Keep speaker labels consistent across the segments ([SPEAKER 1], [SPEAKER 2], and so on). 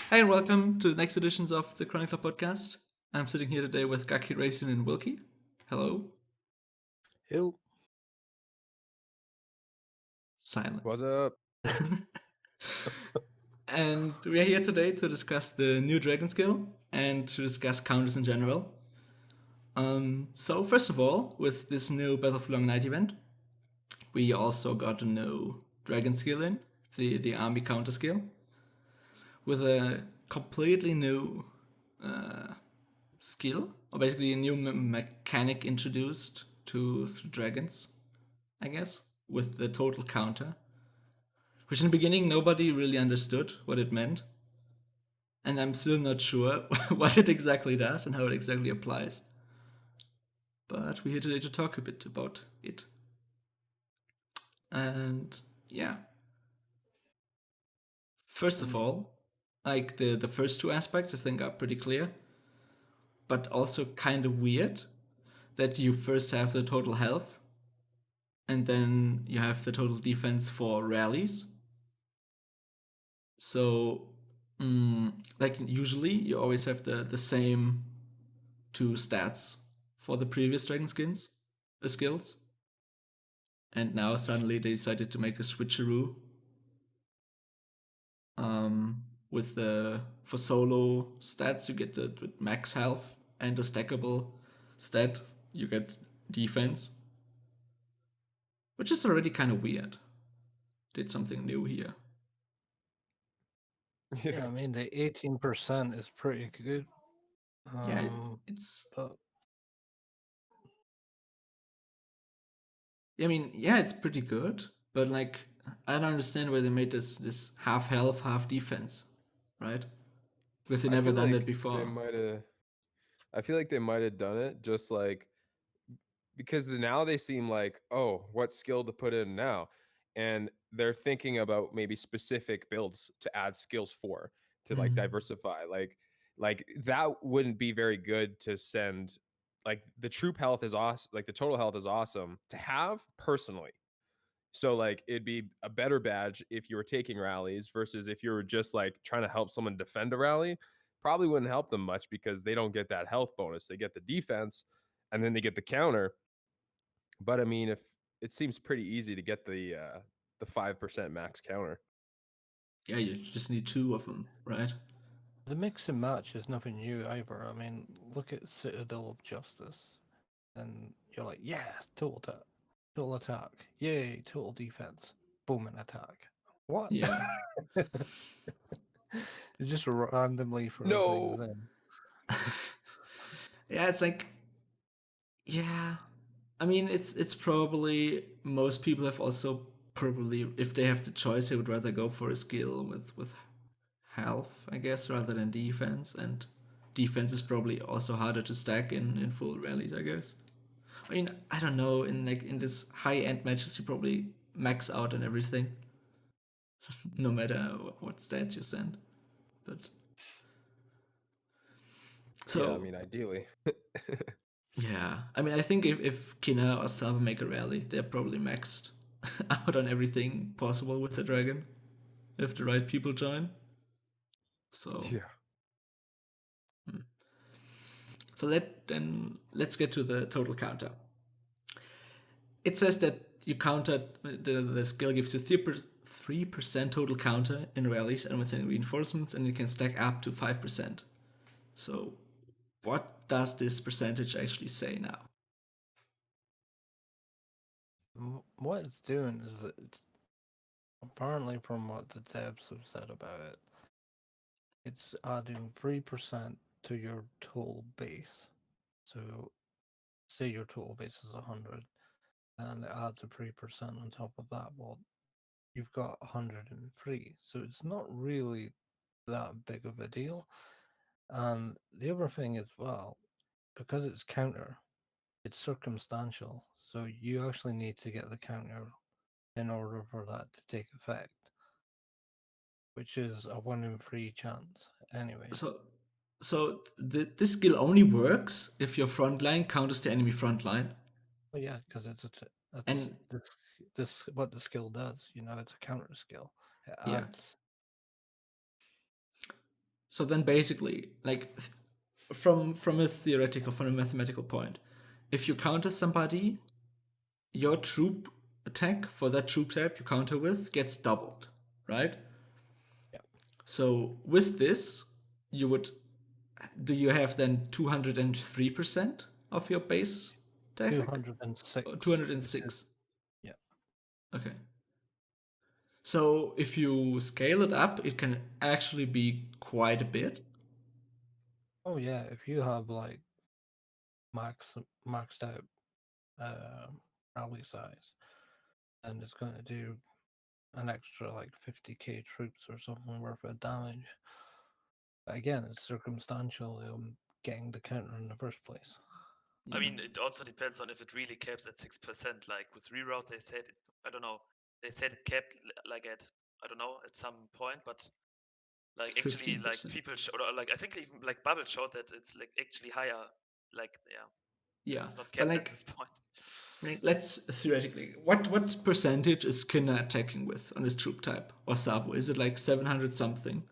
[SPEAKER 1] Hi, and welcome to the next editions of the Chroniclerpodcast. I'm sitting here today with Gaki, Racing, and Wilkie. Hello.
[SPEAKER 2] Hill.
[SPEAKER 1] Silence.
[SPEAKER 3] What's up?
[SPEAKER 1] And we are here today to discuss the new Dragon skill and to discuss counters in general. So first of all, with this new Battle for Long Night event, we also got a new Dragon skill in, the army counter skill, with a completely new skill, or basically a new mechanic introduced to dragons, I guess, with the total counter, which in the beginning nobody really understood what it meant. And I'm still not sure what it exactly does and how it exactly applies. But we're here today to talk a bit about it. And yeah, first of all, like the first two aspects I think are pretty clear, but also kind of weird that you first have the total health and then you have the total defense for rallies. So, like usually, you always have the same two stats for the previous dragon skills, and now suddenly they decided to make a switcheroo. With the for solo stats, you get the max health, and the stackable stat, you get defense, which is already kind of weird. Did something new here.
[SPEAKER 2] Yeah, I mean the 18% is pretty good.
[SPEAKER 1] Yeah, it's.
[SPEAKER 2] But
[SPEAKER 1] I mean, yeah, it's pretty good, but like, I don't understand why they made this half health, half defense, right? Because they
[SPEAKER 3] I
[SPEAKER 1] never
[SPEAKER 3] feel
[SPEAKER 1] done that
[SPEAKER 3] like they
[SPEAKER 1] before.
[SPEAKER 3] might have. I feel like they might have done it just like because now they seem like, oh, what skill to put in now, and they're thinking about maybe specific builds to add skills for to like diversify. Like that wouldn't be very good to send. Like the troop health is awesome. Like the total health is awesome to have personally. So like it'd be a better badge if you were taking rallies versus if you were just like trying to help someone defend a rally. Probably wouldn't help them much because they don't get that health bonus. They get the defense and then they get the counter. But I mean, if it seems pretty easy to get the 5% max counter.
[SPEAKER 1] Yeah, you just need two of them, right?
[SPEAKER 2] the mix and match is nothing new either. I mean, look at Citadel of Justice, and you're like, yes, total attack, yay, total defense, boom, an attack. What?
[SPEAKER 1] Yeah,
[SPEAKER 2] It just randomly throw things
[SPEAKER 3] No.
[SPEAKER 2] in.
[SPEAKER 1] yeah. It's like, yeah. I mean, it's probably most people have also probably, if they have the choice, they would rather go for a skill with health, I guess, rather than defense. And defense is probably also harder to stack in full rallies, I guess. I mean, I don't know. In this high end matches, you probably max out and everything, no matter what stats you send. But
[SPEAKER 3] Yeah, I
[SPEAKER 1] so
[SPEAKER 3] mean, ideally.
[SPEAKER 1] yeah, I mean, I think if Kina or Salva make a rally, they're probably maxed out on everything possible with the dragon, if the right people join. So
[SPEAKER 3] Yeah.
[SPEAKER 1] so let's get to the total counter. It says that you counter the skill gives you 3% total counter in rallies and when sending reinforcements, and it can stack up to 5%. So, what does this percentage actually say now?
[SPEAKER 2] What it's doing is it's apparently from what the devs have said about it, it's adding 3% to your total base. So, say your total base is 100, and it adds a 3% on top of that. Well, you've got 103. So it's not really that big of a deal. And the other thing as well, because it's counter, it's circumstantial. So you actually need to get the counter in order for that to take effect, which is a 1 in 3 chance anyway.
[SPEAKER 1] This skill only works if your front line counters the enemy front line.
[SPEAKER 2] But yeah, because that's
[SPEAKER 1] And
[SPEAKER 2] this what the skill does. You know, it's a counter skill. It
[SPEAKER 1] yeah,
[SPEAKER 2] adds.
[SPEAKER 1] So then basically, like from a mathematical point, if you counter somebody, your troop attack for that troop type you counter with gets doubled, right?
[SPEAKER 2] Yeah.
[SPEAKER 1] So with this, you would do you have then 203% of your base attack?
[SPEAKER 2] 206.
[SPEAKER 1] 206.
[SPEAKER 2] Yeah.
[SPEAKER 1] Okay. So if you scale it up, it can actually be quite a bit.
[SPEAKER 2] Oh yeah, if you have like maxed out rally size, and it's going to do an extra like 50k troops or something worth of damage. But again, it's circumstantial getting the counter in the first place.
[SPEAKER 4] I mean, it also depends on if it really caps at 6%. Like with reroute, they said it, I don't know. They said it capped like at, I don't know, at some point, but like actually, like
[SPEAKER 1] 15%.
[SPEAKER 4] people showed, or like I think even like Bubble showed that it's like actually higher. Like
[SPEAKER 1] Yeah,
[SPEAKER 4] it's not
[SPEAKER 1] but
[SPEAKER 4] capped at
[SPEAKER 1] like,
[SPEAKER 4] this point.
[SPEAKER 1] right, let's theoretically, what percentage is Skinner attacking with on his troop type or Savo? Is it like 700 something?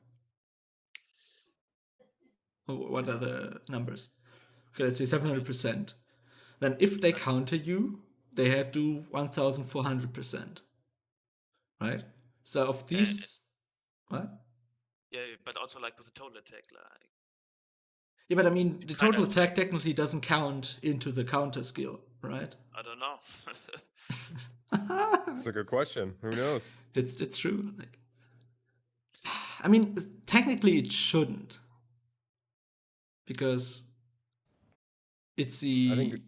[SPEAKER 1] Or what are the numbers? Okay, let's say 700%. Then if they counter you, they had to 1400%. Right? So of these, what?
[SPEAKER 4] Yeah, but also like with the total attack, like
[SPEAKER 1] Yeah, but I mean,
[SPEAKER 4] you
[SPEAKER 1] the
[SPEAKER 4] kind
[SPEAKER 1] total
[SPEAKER 4] of
[SPEAKER 1] attack
[SPEAKER 4] like,
[SPEAKER 1] technically doesn't count into the counter skill, right?
[SPEAKER 4] I don't know.
[SPEAKER 3] It's a good question. Who knows?
[SPEAKER 1] That's true. Like, I mean, technically it shouldn't, because it's
[SPEAKER 3] I think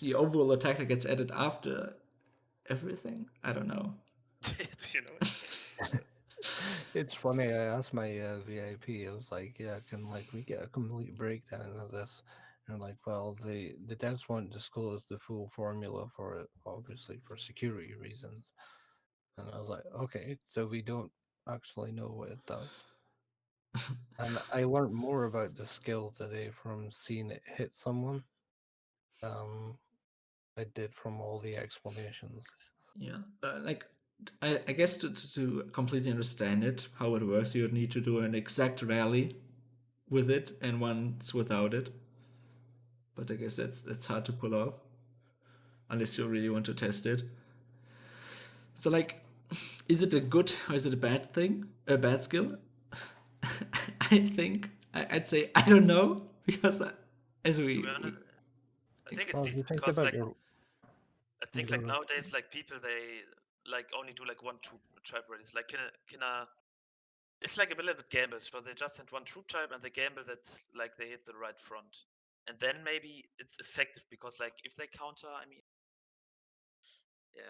[SPEAKER 1] the overall attack that gets added after everything. I don't know.
[SPEAKER 4] Do you know it?
[SPEAKER 2] It's funny. I asked my VIP. I was like, "Yeah, can like we get a complete breakdown of this?" And like, well, the devs won't disclose the full formula for it, obviously for security reasons. And I was like, okay, so we don't actually know what it does. And I learned more about the skill today from seeing it hit someone than I did from all the explanations.
[SPEAKER 1] Yeah, like I guess to completely understand it, how it works, you would need to do an exact rally with it and ones without it. But I guess that's hard to pull off unless you really want to test it. So like, is it a good or is it a bad thing? A bad skill? I think I'd say I don't know because as
[SPEAKER 4] To be honest, I think it's
[SPEAKER 2] Well, if you
[SPEAKER 4] decent
[SPEAKER 2] think
[SPEAKER 4] because
[SPEAKER 2] about
[SPEAKER 4] like
[SPEAKER 2] your,
[SPEAKER 4] I think
[SPEAKER 2] go
[SPEAKER 4] like
[SPEAKER 2] to-
[SPEAKER 4] nowadays like people they like only do like one troop type rallies. Like can a it's like a little bit gamble. So they just send one troop type and they gamble that like they hit the right front. And then maybe it's effective because like if they counter, I mean yeah.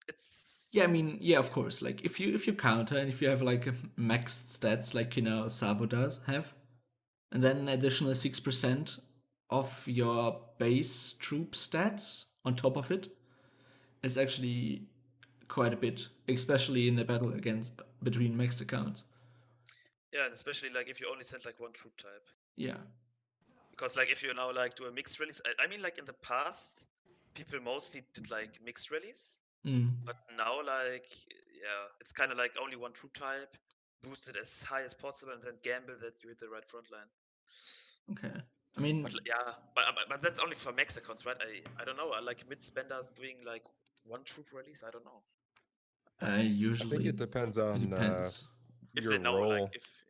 [SPEAKER 4] It's
[SPEAKER 1] yeah, I mean, yeah, of course. Like if you counter and if you have like max stats like Savo does have, and then an additional 6% of your base troop stats on top of it, it's actually quite a bit, especially in the battle against between maxed accounts.
[SPEAKER 4] yeah, and especially like if you only send like one troop type.
[SPEAKER 1] Yeah.
[SPEAKER 4] Because like if you now like do a mixed release, I mean like in the past, people mostly did like mixed rallies.
[SPEAKER 1] Mm.
[SPEAKER 4] But now, like, yeah, it's kind of like only one troop type, boost it as high as possible, and then gamble that you hit the right front line.
[SPEAKER 1] Okay. I mean,
[SPEAKER 4] But yeah, but that's only for Mexicans, right? I don't know. I like mid spenders doing like one troop release. I don't know
[SPEAKER 3] I think
[SPEAKER 1] usually
[SPEAKER 3] it depends
[SPEAKER 1] it
[SPEAKER 3] on
[SPEAKER 1] depends.
[SPEAKER 4] if
[SPEAKER 3] your
[SPEAKER 4] they know like
[SPEAKER 3] role.
[SPEAKER 4] if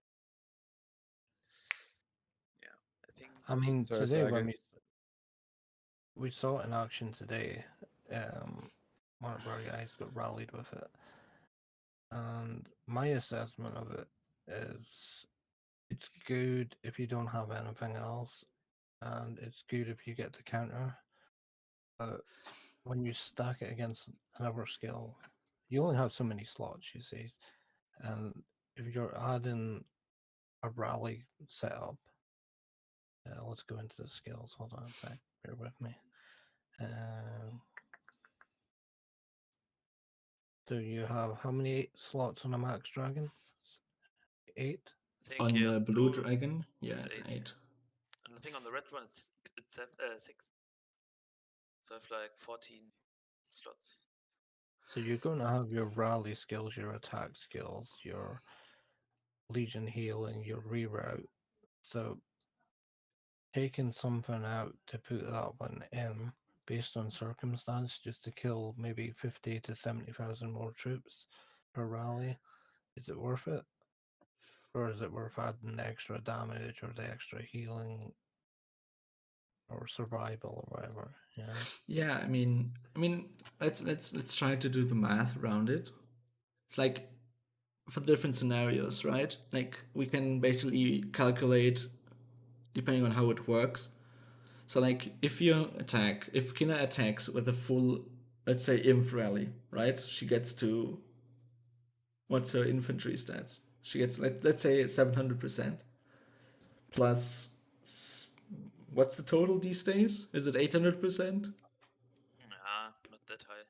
[SPEAKER 4] yeah. I think
[SPEAKER 2] I mean,
[SPEAKER 3] Sorry,
[SPEAKER 2] today when
[SPEAKER 3] Saga.
[SPEAKER 2] we saw it in action today, one of our guys got rallied with it, and my assessment of it is it's good if you don't have anything else, and it's good if you get the counter. But when you stack it against another skill, you only have so many slots, you see, and if you're adding a rally setup, let's go into the skills. Hold on a sec, bear with me. So you have how many slots on a max dragon? 8.
[SPEAKER 4] I think
[SPEAKER 1] On
[SPEAKER 4] here on
[SPEAKER 1] the
[SPEAKER 4] the
[SPEAKER 1] blue
[SPEAKER 4] blue
[SPEAKER 1] dragon, yeah,
[SPEAKER 4] it's
[SPEAKER 1] it's
[SPEAKER 4] 8,
[SPEAKER 1] 8.
[SPEAKER 4] and I think on the red one it's 6. So I have like 14 slots.
[SPEAKER 2] So you're going to have your rally skills, your attack skills, your Legion heal and your reroute. So taking something out to put that one in based on circumstance just to kill maybe 50 to 70,000 more troops per rally, is it worth it? Or is it worth adding the extra damage or the extra healing or survival or whatever? Yeah.
[SPEAKER 1] Yeah, I mean, let's try to do the math around it. It's like for different scenarios, right? Like we can basically calculate depending on how it works. So like if Kina attacks with a full, let's say Inf rally, right? She gets to, what's her infantry stats? She gets let's say 700% plus, what's the total these days? Is it 800%?
[SPEAKER 4] Nah, not that high.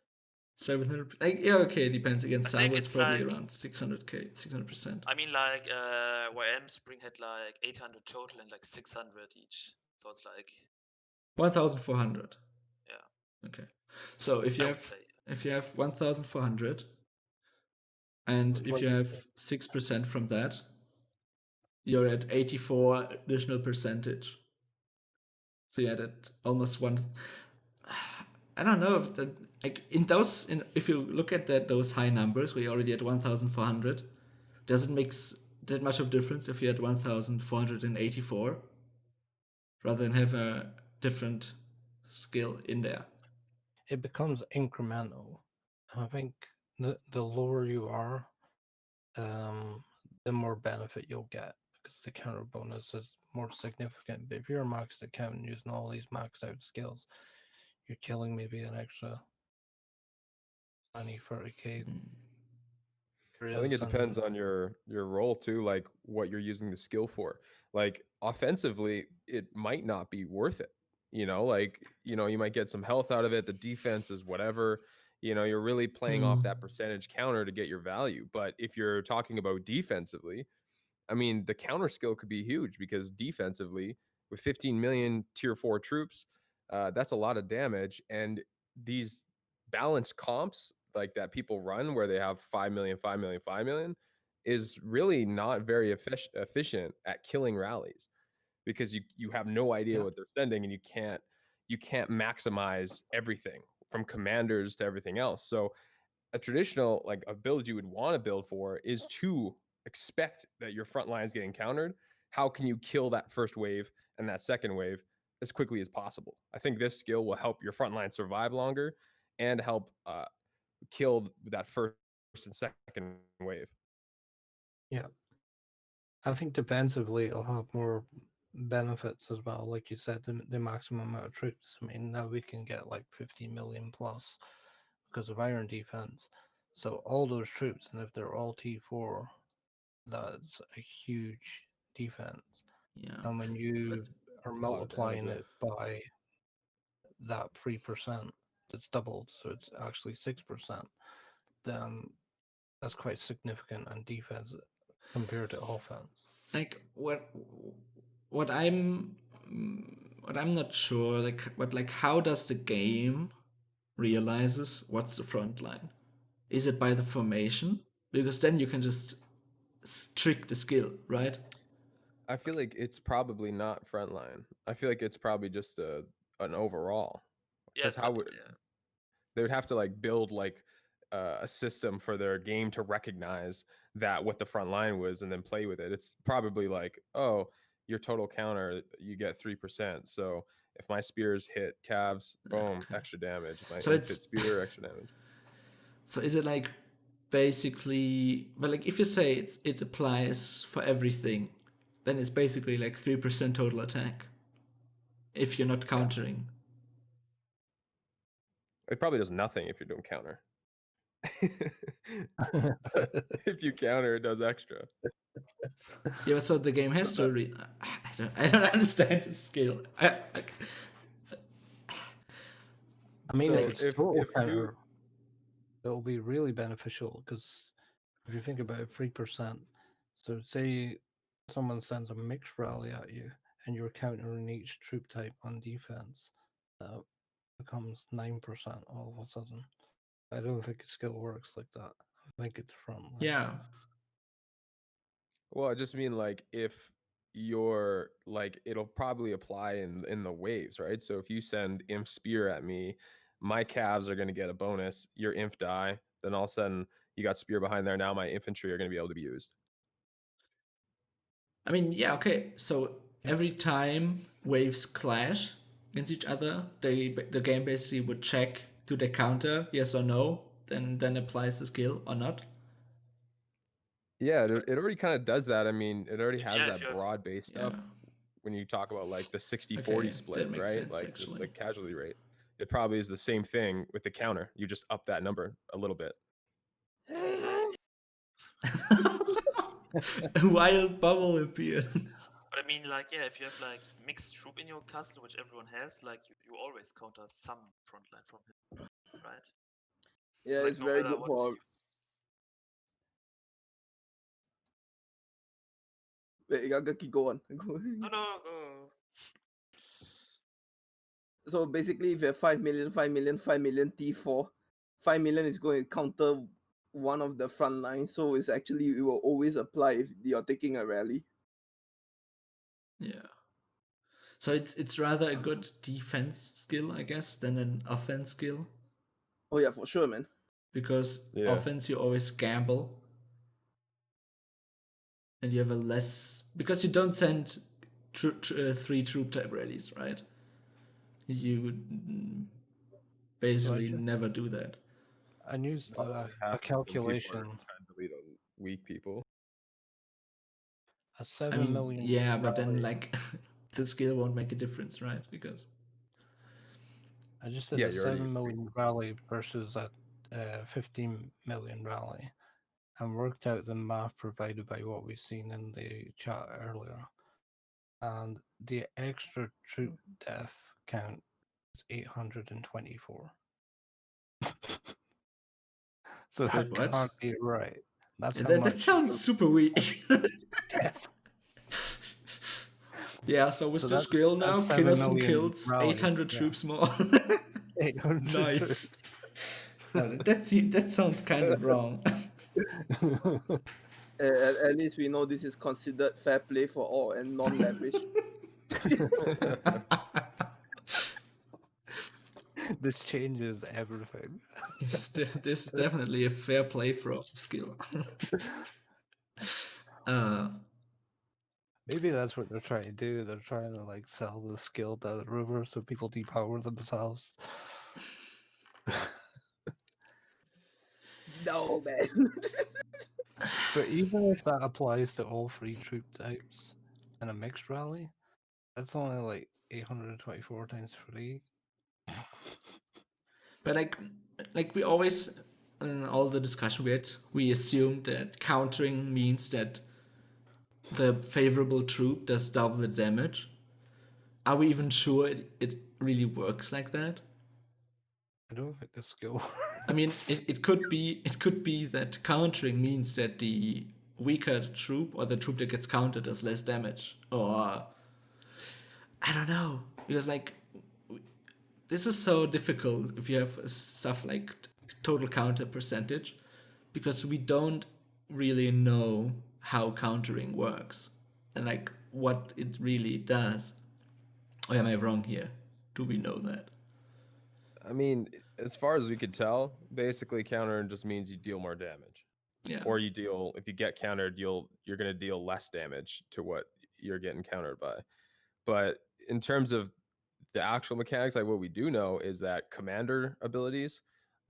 [SPEAKER 1] 700? Like, yeah, okay, it depends. Against
[SPEAKER 4] I think
[SPEAKER 1] Salvo, it's
[SPEAKER 4] it's
[SPEAKER 1] probably
[SPEAKER 4] like,
[SPEAKER 1] around 600k, 600%.
[SPEAKER 4] I mean, like, YM Spring had like 800 total and like 600 each. So it's like,
[SPEAKER 1] 1,400.
[SPEAKER 4] yeah,
[SPEAKER 1] Okay. So if you
[SPEAKER 4] I would
[SPEAKER 1] have
[SPEAKER 4] say.
[SPEAKER 1] 1,400, and
[SPEAKER 2] With
[SPEAKER 1] if
[SPEAKER 2] what
[SPEAKER 1] you
[SPEAKER 2] you
[SPEAKER 1] have 6% from that, you're at 84 additional percentage. So you added almost one. I don't know if that, like if you look at those high numbers, we're already at 1,400. Does it make that much of difference if you had 1,484 rather than have a different skill in there?
[SPEAKER 2] it becomes incremental. I think the lower you are, the more benefit you'll get because the counter bonus is more significant. But if you're a maxed account and using all these maxed out skills, you're killing maybe an extra 20, 30k.
[SPEAKER 3] I think it depends on your role too, like what you're using the skill for. Like offensively, it might not be worth it. Like you might get some health out of it. The defense is whatever. You're really playing off that percentage counter to get your value. But if you're talking about defensively, I mean, the counter skill could be huge because defensively, with 15 million tier 4 troops, that's a lot of damage. And these balanced comps like that people run where they have 5 million, 5 million, 5 million is really not very efficient at killing rallies because you have no idea
[SPEAKER 2] Yeah.
[SPEAKER 3] what they're sending and you can't maximize everything from commanders to everything else. So a traditional like a build you would want to build for is to expect that your front line is getting countered. How can you kill that first wave and that second wave as quickly as possible? I think this skill will help your front line survive longer and help kill that first and second wave.
[SPEAKER 2] Yeah. I think defensively it'll have more benefits as well. Like you said, the maximum amount of troops. I mean, now we can get like 50 million plus because of iron defense. So all those troops, and if they're all T4, that's a huge defense.
[SPEAKER 1] Yeah.
[SPEAKER 2] And when you are
[SPEAKER 3] It's a lot of damage,
[SPEAKER 2] multiplying
[SPEAKER 3] yeah.
[SPEAKER 2] it by that 3%, it's doubled, so it's actually 6%, then that's quite significant on defense compared to offense.
[SPEAKER 1] Like what I'm what I'm not sure, like how does the game realizes what's the front line? Is it by the formation? Because then you can just trick the skill, right?
[SPEAKER 3] I feel like it's probably not frontline. I feel like it's probably just an overall.
[SPEAKER 4] Yeah,
[SPEAKER 3] Because
[SPEAKER 4] it's
[SPEAKER 3] how would
[SPEAKER 4] yeah.
[SPEAKER 3] they would have to like build like a system for their game to recognize that what the front line was and then play with it. It's probably like, oh, your total counter, you get 3%. So if my spears hit calves, boom,
[SPEAKER 1] Okay.
[SPEAKER 3] extra damage. If my
[SPEAKER 1] So
[SPEAKER 3] inf hit
[SPEAKER 1] it's
[SPEAKER 3] spear, extra damage.
[SPEAKER 1] so is it like basically, but like if you say it applies for everything, then it's basically like 3% total attack if you're not
[SPEAKER 3] Yeah.
[SPEAKER 1] countering.
[SPEAKER 3] It probably does nothing if you're doing counter. But if you counter, it does extra.
[SPEAKER 1] Yeah, but so the game has
[SPEAKER 3] So
[SPEAKER 1] to. I don't understand the skill.
[SPEAKER 2] I mean, if
[SPEAKER 3] so
[SPEAKER 2] it's
[SPEAKER 3] if
[SPEAKER 2] total
[SPEAKER 3] if you
[SPEAKER 2] counter, it'll be really beneficial because if you think about it, 3%. So say someone sends a mixed rally at you and you're countering each troop type on defense, that becomes 9% all of a sudden. I don't think skill works like that. I think it's frontline.
[SPEAKER 1] Yeah,
[SPEAKER 3] Well, I just mean like if you're like it'll probably apply in the waves, right? So if you send Imp Spear at me, my calves are going to get a bonus. Your Imp die, then all of a sudden you got Spear behind there. Now my infantry are going to be able to be used.
[SPEAKER 1] I mean, yeah, okay. So
[SPEAKER 2] Yeah.
[SPEAKER 1] every time waves clash against each other, the game basically would check, do they counter, yes or no, then applies the skill or not.
[SPEAKER 3] Yeah, it already kind of does that. I mean, it already has
[SPEAKER 4] if
[SPEAKER 3] that
[SPEAKER 4] you have
[SPEAKER 3] broad base stuff
[SPEAKER 1] Yeah.
[SPEAKER 3] when you talk about like the 60-40
[SPEAKER 1] Okay,
[SPEAKER 3] split,
[SPEAKER 1] that makes
[SPEAKER 3] right?
[SPEAKER 1] sense
[SPEAKER 3] Like the
[SPEAKER 1] actually.
[SPEAKER 3] casualty rate. It probably is the same thing with the counter. You just up that number a little bit.
[SPEAKER 1] A wild bubble appears.
[SPEAKER 4] But I mean, like, yeah, if you have like mixed troop in your castle, which everyone has, like, you always counter some frontline from him, right?
[SPEAKER 5] Yeah,
[SPEAKER 4] So, like,
[SPEAKER 5] it's
[SPEAKER 4] no
[SPEAKER 5] very
[SPEAKER 4] matter
[SPEAKER 5] good
[SPEAKER 4] what
[SPEAKER 5] for.
[SPEAKER 4] you.
[SPEAKER 5] Wait, you gotta keep going.
[SPEAKER 4] No, go.
[SPEAKER 5] So basically, if you have 5 million, 5 million, 5 million T4, 5 million is going to counter one of the front lines. So it's actually, it will always apply if you're taking a rally.
[SPEAKER 1] Yeah. So it's rather a good defense skill, I guess, than an offense skill.
[SPEAKER 5] Oh yeah, for sure, man.
[SPEAKER 1] Because
[SPEAKER 3] Yeah.
[SPEAKER 1] offense you always gamble. And you have a less, because you don't send 3 troop type rallies, right? You would basically
[SPEAKER 2] Roger.
[SPEAKER 1] never do that.
[SPEAKER 2] I used
[SPEAKER 3] Probably
[SPEAKER 2] a
[SPEAKER 3] half of them people are
[SPEAKER 2] calculation.
[SPEAKER 3] trying to delete on weak people.
[SPEAKER 2] A
[SPEAKER 1] I
[SPEAKER 2] 7
[SPEAKER 1] mean,
[SPEAKER 2] million.
[SPEAKER 1] yeah, but then
[SPEAKER 2] rally.
[SPEAKER 1] like the skill won't make a difference, right? Because
[SPEAKER 2] I just did
[SPEAKER 3] Yeah,
[SPEAKER 2] a
[SPEAKER 3] you're already
[SPEAKER 2] 7 million rally versus a 15 million rally, and worked out the math provided by what we've seen in the chat earlier. And the extra troop death count is 824. So that
[SPEAKER 1] what?
[SPEAKER 2] can't be right. That's how
[SPEAKER 1] That
[SPEAKER 2] much.
[SPEAKER 1] sounds super weak.
[SPEAKER 2] Yes.
[SPEAKER 1] Yeah, so with
[SPEAKER 2] So
[SPEAKER 1] the
[SPEAKER 2] that-
[SPEAKER 1] skill now,
[SPEAKER 2] that's 7
[SPEAKER 1] Kinnerson
[SPEAKER 2] million
[SPEAKER 1] kills
[SPEAKER 2] rally,
[SPEAKER 1] 800
[SPEAKER 2] yeah.
[SPEAKER 1] troops more.
[SPEAKER 2] 800
[SPEAKER 1] Nice. That sounds kind of wrong.
[SPEAKER 5] At least we know this is considered fair play for all and non-lavish.
[SPEAKER 2] This changes everything.
[SPEAKER 1] This is definitely a fair play for skill.
[SPEAKER 2] Maybe that's what they're trying to do. They're trying to like sell the skill to the river so people depower themselves.
[SPEAKER 5] No, man.
[SPEAKER 2] But even if that applies to all 3 troop types in a mixed rally, that's only like 824 times 3.
[SPEAKER 1] But like we always in all the discussion we had, we assumed that countering means that the favorable troop does double the damage. Are we even sure it really works like that?
[SPEAKER 2] I don't think the skill.
[SPEAKER 1] I mean, it could be that countering means that the weaker troop or the troop that gets countered does less damage, or I don't know, because like this is so difficult if you have stuff like total counter percentage, because we don't really know how countering works and like what it really does. Or am I wrong here? Do we know that?
[SPEAKER 3] I mean, as far as we could tell, basically countering just means you deal more damage.
[SPEAKER 1] Yeah.
[SPEAKER 3] Or you deal, if you get countered, you're going to deal less damage to what you're getting countered by. But in terms of the actual mechanics, like what we do know is that commander abilities,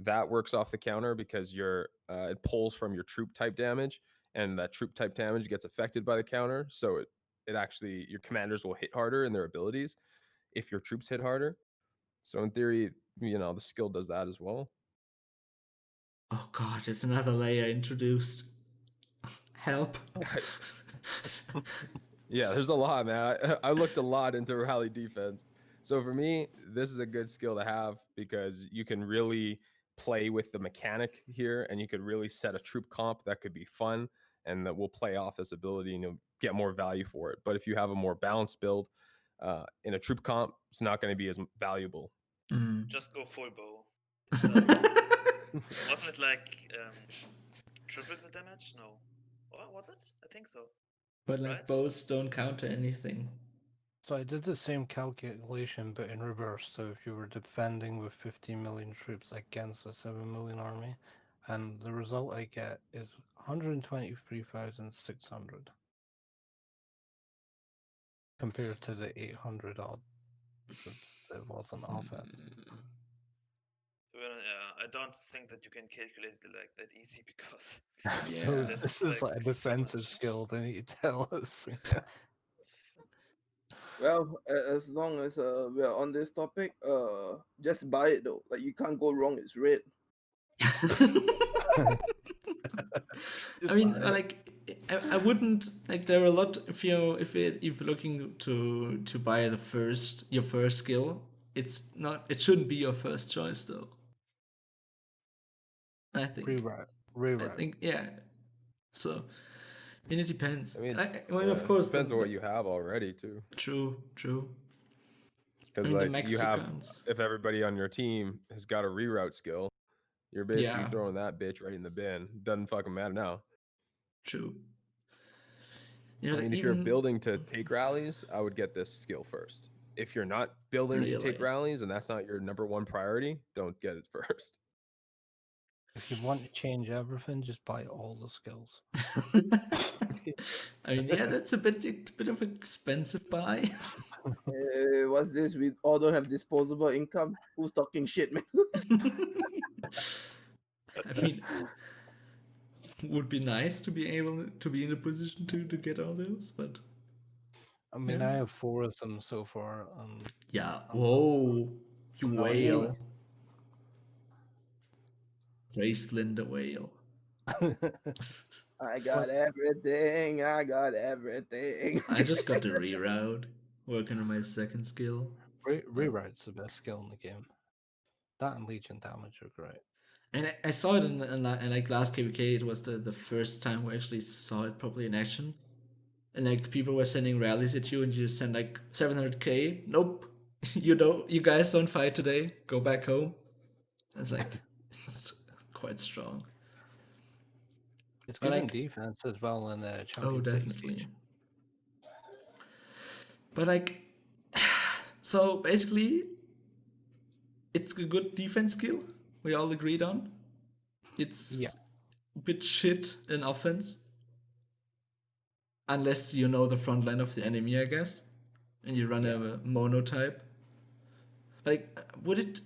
[SPEAKER 3] that works off the counter because it pulls from your troop type damage, and that troop type damage gets affected by the counter. So it actually, your commanders will hit harder in their abilities if your troops hit harder. So in theory, the skill does that as well.
[SPEAKER 1] Oh god, it's another layer introduced. Help.
[SPEAKER 3] Yeah, there's a lot, man. I looked a lot into rally defense. So for me, this is a good skill to have because you can really play with the mechanic here, and you could really set a troop comp that could be fun and that will play off this ability, and you'll get more value for it. But if you have a more balanced build in a troop comp, it's not going to be as valuable.
[SPEAKER 4] Just go full bow. It's like, wasn't it like triple the damage? No. Or was it? I think so.
[SPEAKER 1] But like
[SPEAKER 4] Right.
[SPEAKER 1] bows don't counter anything.
[SPEAKER 2] So I did the same calculation, but in reverse. So if you were defending with 15 million troops against a 7 million army, and the result I get is 123,600 compared to the 800 odd troops that was on offense.
[SPEAKER 4] Well, yeah, I don't think that you can calculate it like that easy because
[SPEAKER 2] So
[SPEAKER 1] Yeah.
[SPEAKER 2] if
[SPEAKER 4] there's
[SPEAKER 2] this is like a
[SPEAKER 4] so
[SPEAKER 2] defensive
[SPEAKER 4] much.
[SPEAKER 2] skill, then you tell us.
[SPEAKER 5] Well, as long as we are on this topic, just buy it though. Like you can't go wrong. It's red.
[SPEAKER 1] I mean, like, I wouldn't like. There are a lot. If you're looking to buy your first skill, it's not. It shouldn't be your first choice though. I think. I
[SPEAKER 2] Rewrite.
[SPEAKER 1] think yeah. So, I mean, it depends.
[SPEAKER 3] I mean,
[SPEAKER 1] of course,
[SPEAKER 3] depends on what you have already too.
[SPEAKER 1] True.
[SPEAKER 3] Because
[SPEAKER 1] I mean, the
[SPEAKER 3] like you have,
[SPEAKER 1] Mexicans.
[SPEAKER 3] if everybody on your team has got a reroute skill, you're basically
[SPEAKER 1] Yeah.
[SPEAKER 3] throwing that bitch right in the bin. Doesn't fucking matter now.
[SPEAKER 1] True. Yeah,
[SPEAKER 3] I
[SPEAKER 1] like
[SPEAKER 3] mean, if you're
[SPEAKER 1] even
[SPEAKER 3] building to take rallies, I would get this skill first. If you're not building to take
[SPEAKER 1] Really?
[SPEAKER 3] rallies and that's not your number one priority, don't get it first.
[SPEAKER 2] If you want to change everything, just buy all the skills.
[SPEAKER 1] I mean, yeah, that's a bit of an expensive buy.
[SPEAKER 5] What's this? We all don't have disposable income. Who's talking shit, man?
[SPEAKER 1] I mean, would be nice to be able to be in a position to get all those, but
[SPEAKER 2] I mean,
[SPEAKER 1] Yeah.
[SPEAKER 2] I have 4 of them so far.
[SPEAKER 1] yeah.
[SPEAKER 2] I'm
[SPEAKER 1] Whoa, you
[SPEAKER 2] I'm not
[SPEAKER 1] whale,
[SPEAKER 2] enjoying
[SPEAKER 1] Graceland the whale.
[SPEAKER 5] I got everything. I got everything.
[SPEAKER 1] I just got the reroute, working on my second skill.
[SPEAKER 2] Rewrite's the best skill in the game. That and Legion damage are great.
[SPEAKER 1] And I saw it in like last KVK. It was the first time we actually saw it properly in action. And like people were sending rallies at you, and you send like 700k. Nope, you guys don't fight today. Go back home. It's like it's quite strong.
[SPEAKER 2] It's
[SPEAKER 1] But,
[SPEAKER 2] giving
[SPEAKER 1] like-
[SPEAKER 2] defense as well in
[SPEAKER 1] Oh,
[SPEAKER 2] Champion City
[SPEAKER 1] definitely.
[SPEAKER 2] Siege.
[SPEAKER 1] But like, so basically, it's a good defense skill. We all agreed on. It's
[SPEAKER 2] Yeah.
[SPEAKER 1] a bit shit in offense, unless you know the front line of the enemy, I guess, and you run a mono type. Like, would it?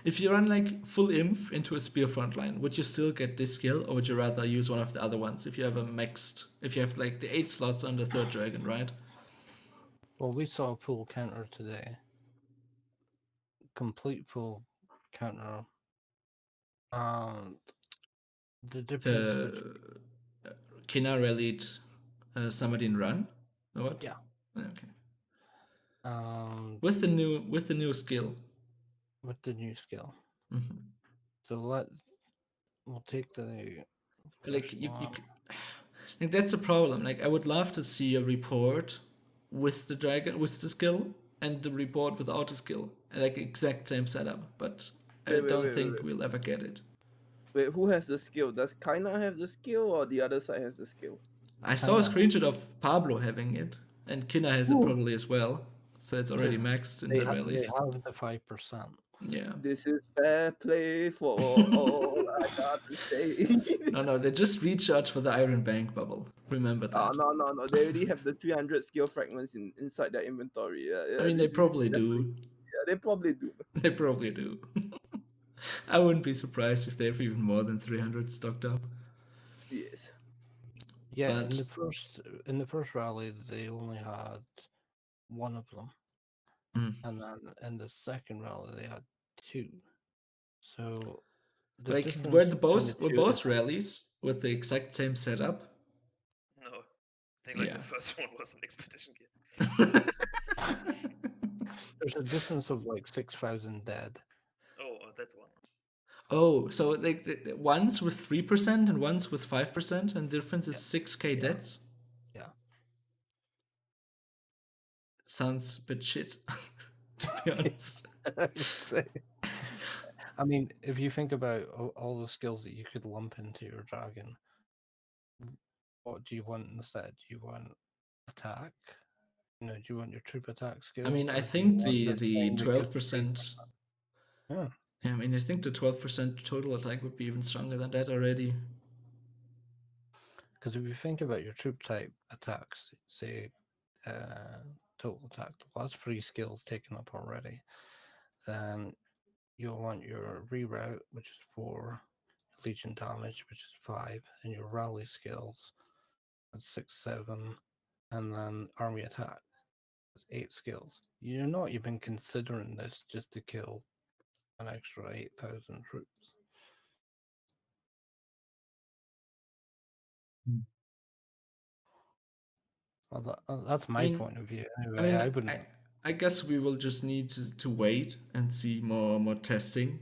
[SPEAKER 1] If you run like full inf into a spear front line, would you still get this skill, or would you rather use one of the other ones? If you have if you have like the 8 slots on the third dragon, right?
[SPEAKER 2] Well, we saw a full counter today. Complete full counter. And the difference between
[SPEAKER 1] Kina rallied somebody in run, or what?
[SPEAKER 2] Yeah.
[SPEAKER 1] Okay.
[SPEAKER 2] with
[SPEAKER 1] With the new skill.
[SPEAKER 2] the new skill.
[SPEAKER 1] Mhm.
[SPEAKER 2] So we'll take the
[SPEAKER 1] Like
[SPEAKER 2] first
[SPEAKER 1] you
[SPEAKER 2] one.
[SPEAKER 1] like that's a problem. Like I would love to see a report with the dragon with the skill and the report without the skill, like exact same setup. But I
[SPEAKER 5] Wait,
[SPEAKER 1] don't
[SPEAKER 5] wait,
[SPEAKER 1] think
[SPEAKER 5] wait.
[SPEAKER 1] we'll ever get it.
[SPEAKER 5] Wait, who has the skill? Does Kaina have the skill, or the other side has the skill?
[SPEAKER 1] I saw a
[SPEAKER 2] Kinda.
[SPEAKER 1] screenshot of Pablo having it, and Kina has it
[SPEAKER 5] Ooh.
[SPEAKER 1] probably as well. So it's already maxed in
[SPEAKER 2] They,
[SPEAKER 1] the
[SPEAKER 2] they
[SPEAKER 1] rallies.
[SPEAKER 2] have the 5%.
[SPEAKER 1] Yeah.
[SPEAKER 5] This is fair play for all I got to say.
[SPEAKER 1] No, they just recharge for the Iron Bank bubble. Remember that.
[SPEAKER 5] No. They already have the 300 skill fragments inside their inventory.
[SPEAKER 1] I mean, they probably do.
[SPEAKER 5] Yeah, they probably do.
[SPEAKER 1] They probably do. I wouldn't be surprised if they have even more than 300 stocked up.
[SPEAKER 5] Yes.
[SPEAKER 2] Yeah,
[SPEAKER 1] But-
[SPEAKER 2] in the first rally they only had one of them. And then in the second rally they had 2. So the
[SPEAKER 1] Like,
[SPEAKER 2] difference
[SPEAKER 1] were
[SPEAKER 2] between the two
[SPEAKER 1] both
[SPEAKER 2] is-
[SPEAKER 1] rallies with the exact same setup?
[SPEAKER 4] No, I think like
[SPEAKER 1] Yeah.
[SPEAKER 4] the first one was an expedition gear.
[SPEAKER 2] there's a difference of like 6,000 dead.
[SPEAKER 4] Oh, that's one.
[SPEAKER 1] Oh, so like one's with 3% and one's with 5%, and the difference is 6k deaths?
[SPEAKER 2] Yeah.
[SPEAKER 1] Sounds a bit shit, to be honest.
[SPEAKER 2] I mean, if you think about all the skills that you could lump into your dragon, What do you want instead? Do you want attack? You know, do you want your troop attack skills?
[SPEAKER 1] I mean, I
[SPEAKER 2] or do you
[SPEAKER 1] think
[SPEAKER 2] want
[SPEAKER 1] the
[SPEAKER 2] this thing that gives
[SPEAKER 1] 12%.
[SPEAKER 2] Yeah.
[SPEAKER 1] Yeah, I mean, I think the 12% total attack would be even stronger than that already.
[SPEAKER 2] Because if you think about your troop type attacks, say total attack, well, that's 3 skills taken up already. Then you'll want your reroute, which is 4, legion damage, which is 5, and your rally skills, that's 6, 7, and then army attack, that's 8 skills. You're not even considering this just to kill an extra 8,000 troops. Well, that's my
[SPEAKER 1] mean-
[SPEAKER 2] point of view.
[SPEAKER 1] I
[SPEAKER 2] Anyway,
[SPEAKER 1] mean,
[SPEAKER 2] I wouldn't.
[SPEAKER 1] I guess we will just need to wait and see more testing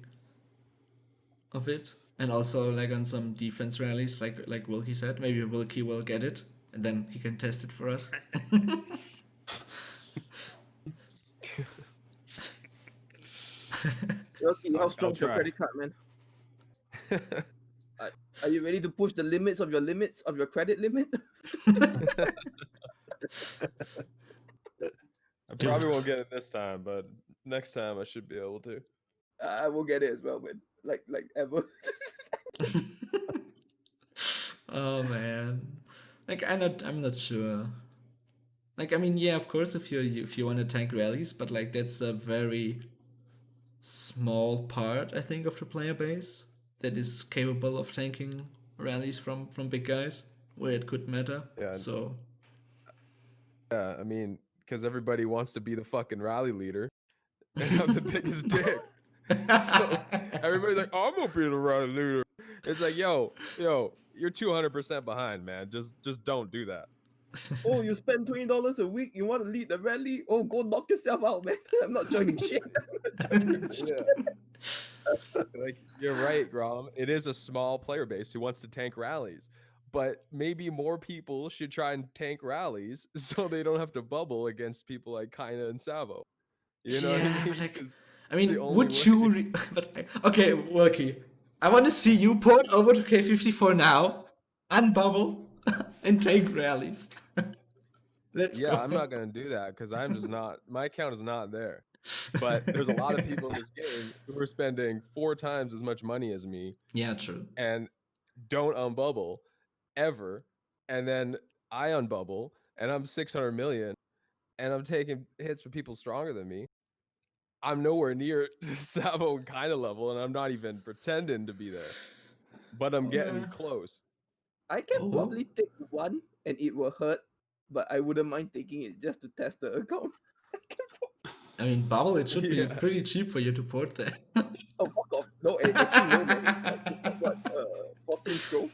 [SPEAKER 1] of it, and also like on some defense rallies, like Wilkie said, maybe Wilkie will get it, and then he can test it for us.
[SPEAKER 5] Yoki, how
[SPEAKER 3] I'll
[SPEAKER 5] strong's your
[SPEAKER 3] try.
[SPEAKER 5] credit card, man? Are you ready to push the limits of your credit limit?
[SPEAKER 3] I probably won't get it this time, but next time I should be able to.
[SPEAKER 5] I will get it as well, man. Like ever.
[SPEAKER 1] Oh man, like I'm not sure. Like, I mean, yeah, of course, if you want to tank rallies, but like that's a very small part, I think, of the player base that is capable of tanking rallies from big guys where it could matter.
[SPEAKER 3] Yeah.
[SPEAKER 1] So
[SPEAKER 3] Yeah, I mean, because everybody wants to be the fucking rally leader and have the biggest dick. So everybody's like, "Oh, I'm gonna be the rally leader." It's like, yo, you're 200% behind, man. Just don't do that.
[SPEAKER 5] Oh, you spend $20 a week. You want to lead the rally? Oh, go knock yourself out, man. I'm not joining shit.
[SPEAKER 3] Like, you're right, Grom. It is a small player base who wants to tank rallies. But maybe more people should try and tank rallies so they don't have to bubble against people like Kaina and Savo. You know what I mean?
[SPEAKER 1] but like,
[SPEAKER 3] 'Cause
[SPEAKER 1] I
[SPEAKER 3] the
[SPEAKER 1] mean,
[SPEAKER 3] only
[SPEAKER 1] would
[SPEAKER 3] way.
[SPEAKER 1] you? But okay, Wilkie, I want to see you port over to K54 now, unbubble, and take rallies. Let's
[SPEAKER 3] Yeah,
[SPEAKER 1] go.
[SPEAKER 3] I'm not gonna do that because I'm just not. My account is not there. But there's a lot of people in this game who are spending 4 times as much money as me
[SPEAKER 1] Yeah, true.
[SPEAKER 3] and don't unbubble ever, and then I unbubble and I'm 600 million and I'm taking hits for people stronger than me. I'm nowhere near Savo kind of level, and I'm not even pretending to be there, but I'm getting close.
[SPEAKER 5] I can
[SPEAKER 1] Oh.
[SPEAKER 5] probably take one and it will hurt, but I wouldn't mind taking it just to test the account.
[SPEAKER 1] I mean, bubble, it should be
[SPEAKER 3] Yeah.
[SPEAKER 1] pretty cheap for you to port there.
[SPEAKER 5] Oh, fuck off. No, actually, no, man. It's like, what, 14 scrolls?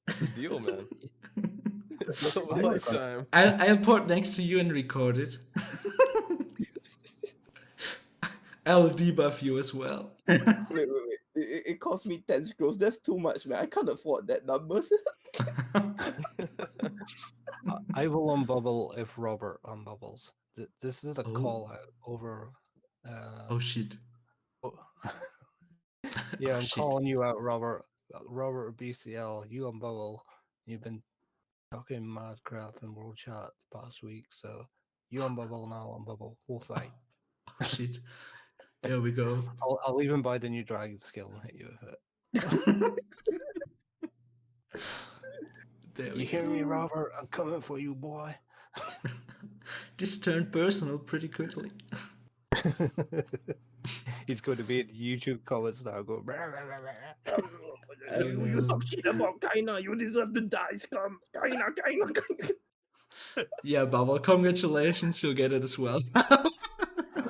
[SPEAKER 3] It's a deal, man. It's a
[SPEAKER 2] I like that.
[SPEAKER 3] lifetime.
[SPEAKER 1] I'll port next to you and record it. I'll debuff you as well.
[SPEAKER 5] Wait. It cost me 10 scrolls. That's too much, man. I can't afford that numbers.
[SPEAKER 2] I will unbubble if Robert unbubbles. This is a
[SPEAKER 1] Oh.
[SPEAKER 2] call out over.
[SPEAKER 1] Oh shit.
[SPEAKER 2] Yeah,
[SPEAKER 1] Oh,
[SPEAKER 2] I'm
[SPEAKER 1] shit.
[SPEAKER 2] calling you out, Robert. Robert BCL, you unbubble. You've been talking mad crap in World Chat the past week, so you unbubble and I'll unbubble. We'll fight.
[SPEAKER 1] Oh shit. There we go.
[SPEAKER 2] I'll even buy the new dragon skill and hit you with it.
[SPEAKER 1] There we
[SPEAKER 2] You hear me,
[SPEAKER 1] go.
[SPEAKER 2] Robert? I'm coming for you, boy.
[SPEAKER 1] This turned personal pretty quickly.
[SPEAKER 2] He's going to be in YouTube comments now going. "Rah, rah, rah, rah."
[SPEAKER 5] You talk shit about Kaina. You deserve to die, scum. Kaina.
[SPEAKER 1] Yeah, Bubble, congratulations, you'll get it as well.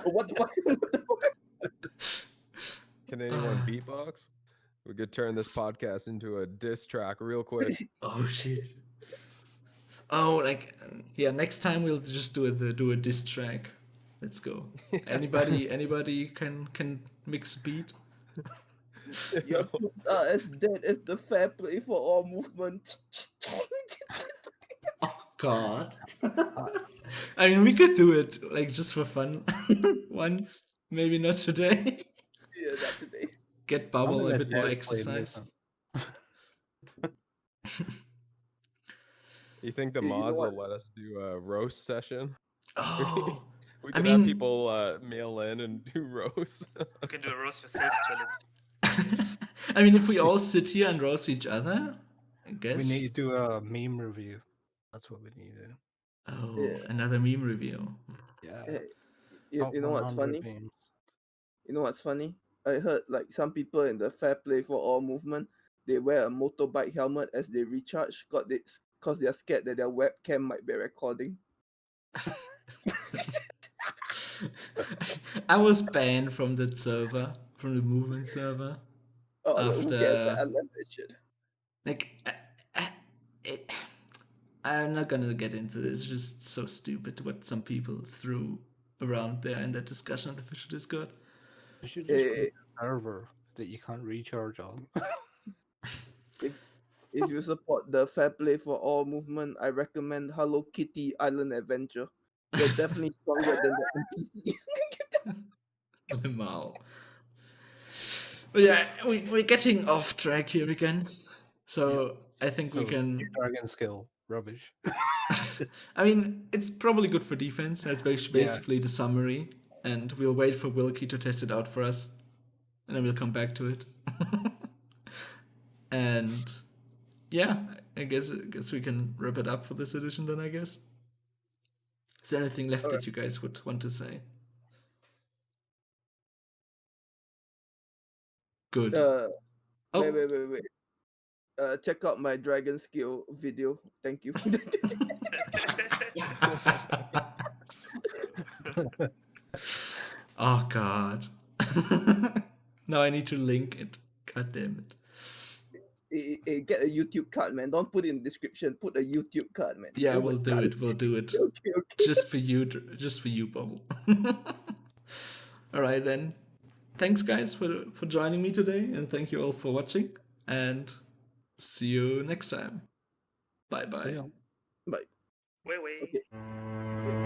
[SPEAKER 5] What the fuck?
[SPEAKER 3] Can anyone beatbox? We could turn this podcast into a diss track real quick.
[SPEAKER 1] Oh shit. Oh, like yeah. Next time we'll just do a diss track. Let's go. Anybody can mix a beat.
[SPEAKER 5] Your troops are as dead as the fair play for all movement.
[SPEAKER 1] Oh God. I mean, we could do it like just for fun once. Maybe not today.
[SPEAKER 5] Yeah, not today.
[SPEAKER 1] Get
[SPEAKER 2] I'm
[SPEAKER 1] Bubble
[SPEAKER 2] in
[SPEAKER 1] a bit more
[SPEAKER 2] dead play
[SPEAKER 1] exercise.
[SPEAKER 2] movement.
[SPEAKER 3] You think the
[SPEAKER 5] You know
[SPEAKER 3] mods
[SPEAKER 5] what?
[SPEAKER 3] will let us do a roast session?
[SPEAKER 1] Oh,
[SPEAKER 3] We
[SPEAKER 1] I
[SPEAKER 3] could have
[SPEAKER 1] mean,
[SPEAKER 3] people mail in and do roasts.
[SPEAKER 4] You can do a roast yourself challenge.
[SPEAKER 1] I mean, if we all sit here and roast each other, I guess.
[SPEAKER 2] We need to do a meme review. That's what we need to do.
[SPEAKER 1] Oh,
[SPEAKER 5] Yeah.
[SPEAKER 1] another meme review.
[SPEAKER 2] Yeah.
[SPEAKER 5] Eh,
[SPEAKER 2] Top
[SPEAKER 5] you know what's
[SPEAKER 2] 100
[SPEAKER 5] funny?
[SPEAKER 2] memes.
[SPEAKER 5] You know what's funny? I heard like some people in the Fair Play for All movement, they wear a motorbike helmet as they recharge, because they're scared that their webcam might be recording.
[SPEAKER 1] I was banned from that server, from the movement server,
[SPEAKER 5] Oh, like, who cares? Like, I
[SPEAKER 1] after
[SPEAKER 5] love that shit.
[SPEAKER 1] like it, I'm not gonna get into this. It's just so stupid what some people threw around there in that discussion on the official Discord.
[SPEAKER 2] You should just
[SPEAKER 5] Eh,
[SPEAKER 2] create a server that you can't recharge on.
[SPEAKER 5] If you support the Fair Play for All movement, I recommend Hello Kitty Island Adventure. They're definitely stronger than the NPC.
[SPEAKER 1] Wow. But yeah, we're getting off track here again. So I think we
[SPEAKER 2] So,
[SPEAKER 1] can.
[SPEAKER 2] your dragon skill, rubbish.
[SPEAKER 1] I mean, it's probably good for defense. That's basically
[SPEAKER 2] Yeah.
[SPEAKER 1] the summary, and we'll wait for Wilkie to test it out for us, and then we'll come back to it. And yeah, I guess we can wrap it up for this edition then. I guess. Is there anything left that you guys would want to say? Good.
[SPEAKER 5] Oh.
[SPEAKER 1] Oh,
[SPEAKER 5] Wait. Check out my dragon skill video. Thank you.
[SPEAKER 1] oh God. Now I need to link it. God damn it.
[SPEAKER 5] Get a YouTube card, man. Don't put it in the description. Put a YouTube card, man.
[SPEAKER 1] Yeah,
[SPEAKER 5] Oh
[SPEAKER 1] we'll
[SPEAKER 5] my
[SPEAKER 1] do
[SPEAKER 5] God.
[SPEAKER 1] it. We'll do it.
[SPEAKER 5] Okay.
[SPEAKER 1] Just for you, Bubble. All right then. Thanks, guys, for joining me today, and thank you all for watching. And see you next time. Bye bye.
[SPEAKER 2] See ya.
[SPEAKER 5] Bye.
[SPEAKER 4] Wait.
[SPEAKER 5] Okay.